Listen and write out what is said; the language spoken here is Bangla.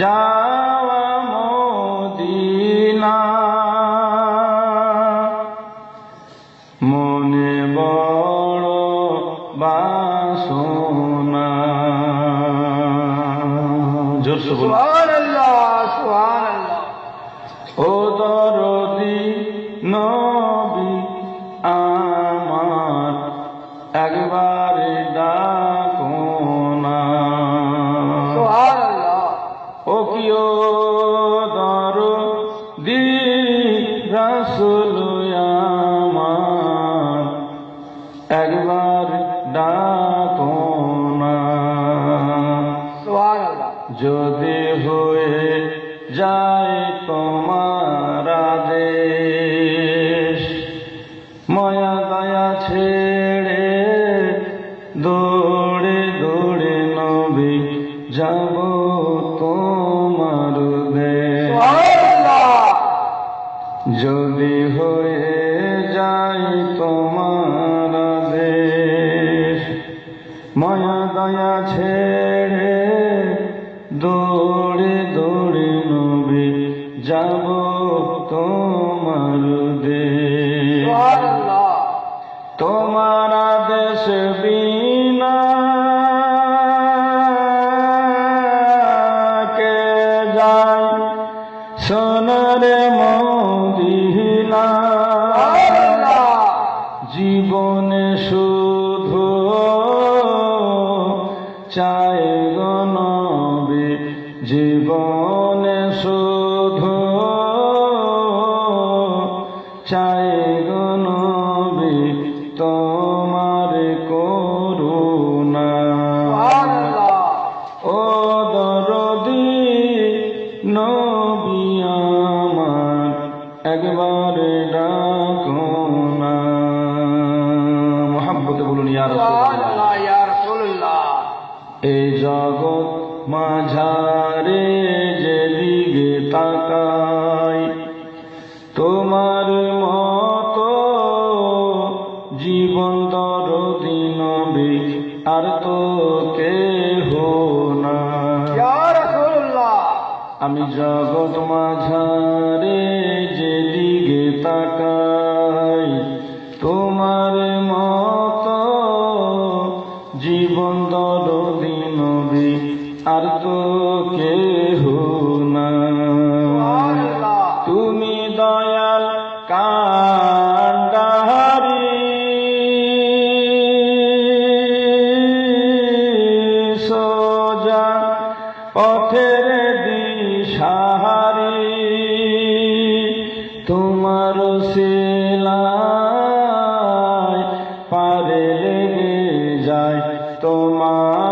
যাওয়া মদিনা মনে বড় বাসনা। জোরসে বলুন সুবহানাল্লাহ, সুবহানাল্লাহ। ও দরদি নবী আমার একবার ডাকো না। সুবহানাল্লাহ। ও কিও দরদি রাসূল আমার একবার ডাকো না। সুবহানাল্লাহ। যদি হয়ে যায় তোমার আদেশ মায়া দয়া ছেড়ে দৌড়ে দৌড়ে নবী যাব তোমার দেশ। সুবহানাল্লাহ। যদি হয়ে যায় তোমার আদেশ মায়া দয়া ছেড়ে দৌড়ে দৌড়ে নবী যাব তোমার দেশ। সুবহানাল্লাহ। তোমার আদেশ বিনা কে যায় সোনার মদিনা। সুবহানাল্লাহ। জীবনে শুধু চাই গো নবী জীবনে শুধু চাই গো নবী তোমার করুণা। সুবহানাল্লাহ। ও দরদি নবী আমার একবার ডাকো না। মুহাব্বতে বলুন ইয়া রাসূলুল্লাহ। সুবহানাল্লাহ, ইয়া রাসূলুল্লাহ। এই জগৎ মাঝারে যেদিকে তাকাই তোমার মতো জীবন দরদি নবী আর তো কেহ না। ইয়া রাসূলুল্লাহ। আমি জগৎ মাঝারে যেদিকে তাকাই তোমার মতো জীবন দরদি নবী আর তো কেহ না। সুবহানাল্লাহ। তুমি দয়াল কান্ডারি সোজা পথের দিশাহারি তোমার সিলায় পারে লেগে যায় তোমার